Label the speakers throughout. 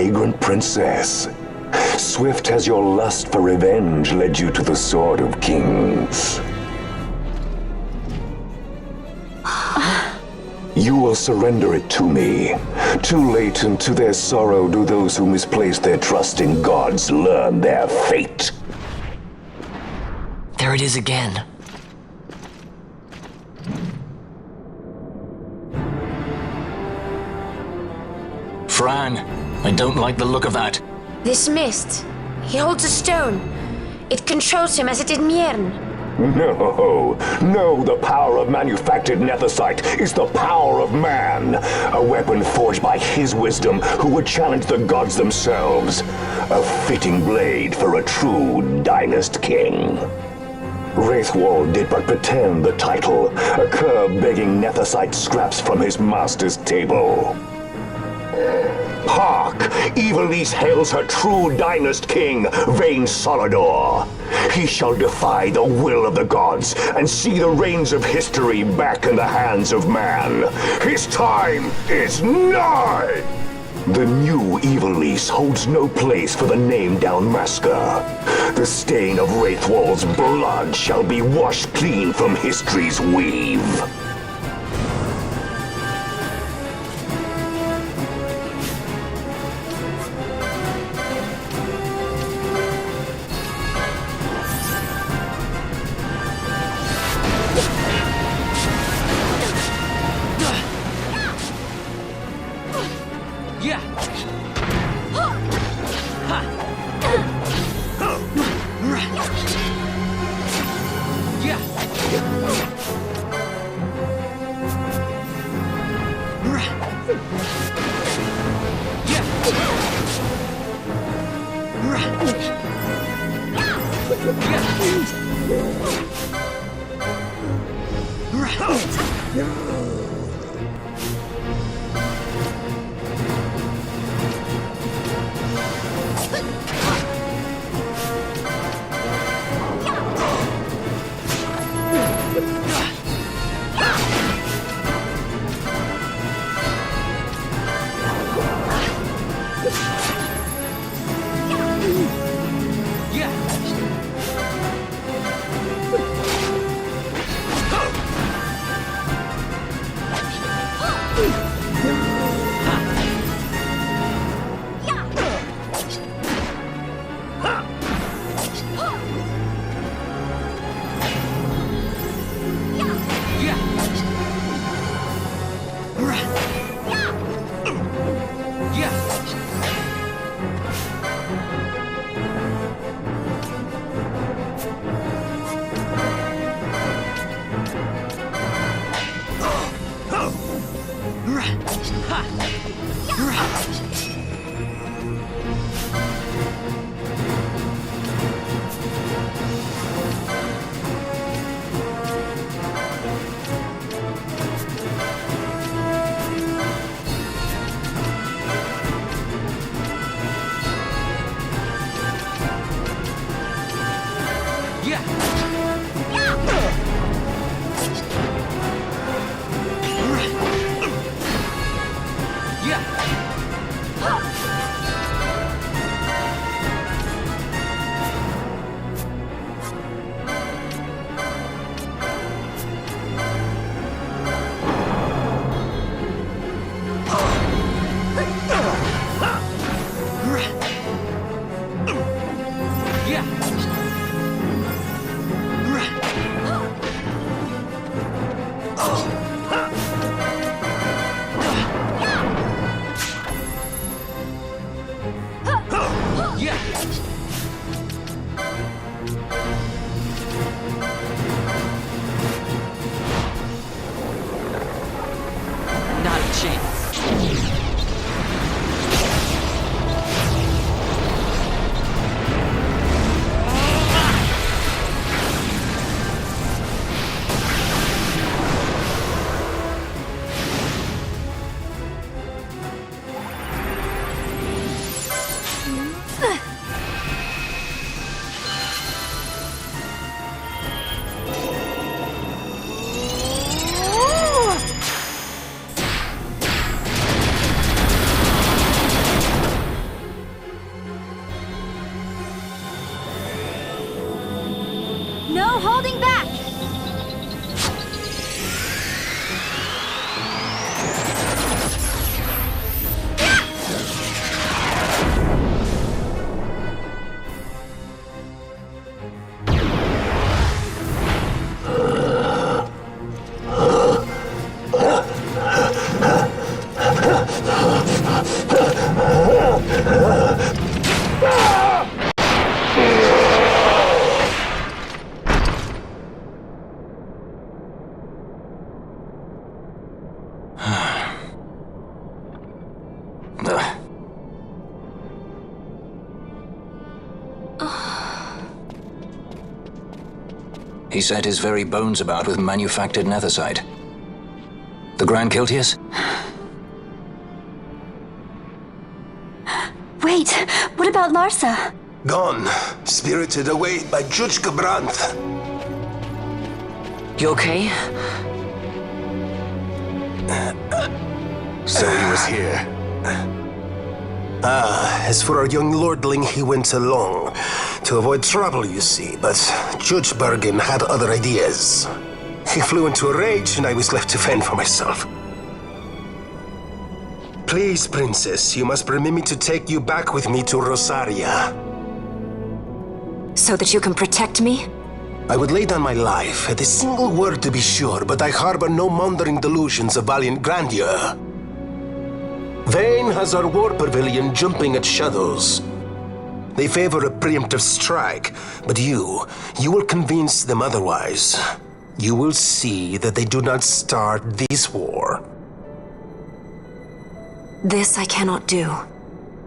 Speaker 1: vagrant princess. Swift has your lust for revenge led you to the Sword of Kings. You will surrender it to me. Too late, and to their sorrow do those who misplace their trust in gods learn their fate.
Speaker 2: There it is again.
Speaker 3: Fran, I don't like the look of that.
Speaker 4: This mist. He holds a stone. It controls him as it did Miern.
Speaker 1: No, the power of manufactured nethicite is the power of man. A weapon forged by his wisdom who would challenge the gods themselves. A fitting blade for a true dynast king. Wraithwall did but pretend the title, a cur begging nethicite scraps from his master's table. Hark! Evilise hails her true dynast king, vain Solidor. He shall defy the will of the gods and see the reins of history back in the hands of man. His time is nigh! The new Evilise holds no place for the name-down masker. The stain of Wraithwall's blood shall be washed clean from history's weave.
Speaker 2: No holding back!
Speaker 3: He set his very bones about with manufactured nethersite. The Grand Kiltius?
Speaker 2: Wait, what about Larsa?
Speaker 5: Gone, spirited away by Judge Gabranth.
Speaker 3: You okay?
Speaker 5: So he was here. As for our young lordling, he went along. To avoid trouble, you see, but Judge Bergan had other ideas. He flew into a rage, and I was left to fend for myself. Please, Princess, you must permit me to take you back with me to Rosaria.
Speaker 2: So that you can protect me?
Speaker 5: I would lay down my life, at a single word to be sure, but I harbor no mundane delusions of valiant grandeur. Vayne has our war pavilion jumping at shadows. They favor a preemptive strike, but you will convince them otherwise. You will see that they do not start this war.
Speaker 2: This I cannot do.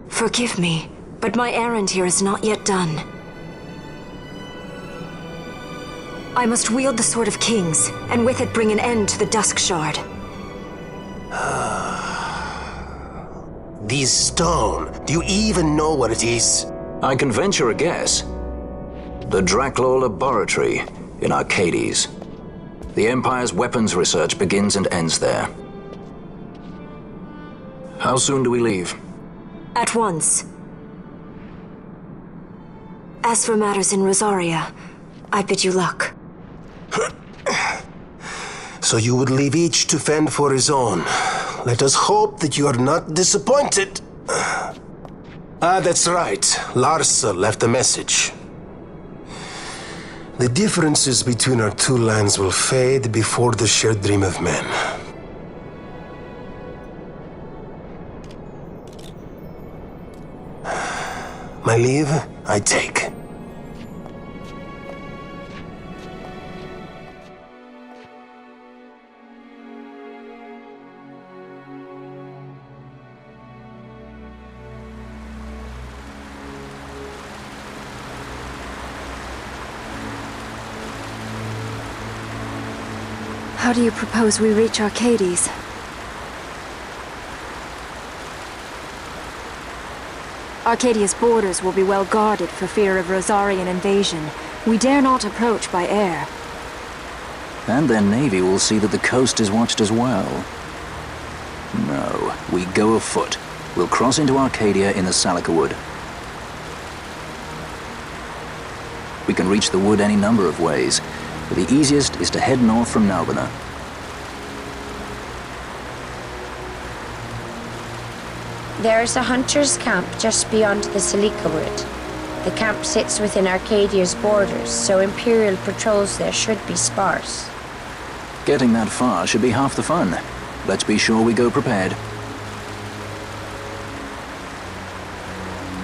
Speaker 2: Forgive me, but my errand here is not yet done. I must wield the Sword of Kings, and with it bring an end to the Dusk Shard.
Speaker 5: This stone, do you even know what it is?
Speaker 3: I can venture a guess. The Draclaw Laboratory in Arcades. The Empire's weapons research begins and ends there. How soon do we leave?
Speaker 2: At once. As for matters in Rosaria, I bid you luck.
Speaker 5: So you would leave each to fend for his own. Let us hope that you are not disappointed. That's right. Larsa left a message. The differences between our two lands will fade before the shared dream of men. My leave, I take.
Speaker 2: How do you propose we reach Arcades? Arcadia's borders will be well guarded for fear of Rosarian invasion. We dare not approach by air.
Speaker 3: And their navy will see that the coast is watched as well. No, we go afoot. We'll cross into Arcadia in the Salika Wood. We can reach the wood any number of ways, but the easiest is to head north from Nalbina.
Speaker 4: There is a hunter's camp just beyond the Salika Wood. The camp sits within Arcadia's borders, so Imperial patrols there should be sparse.
Speaker 3: Getting that far should be half the fun. Let's be sure we go prepared.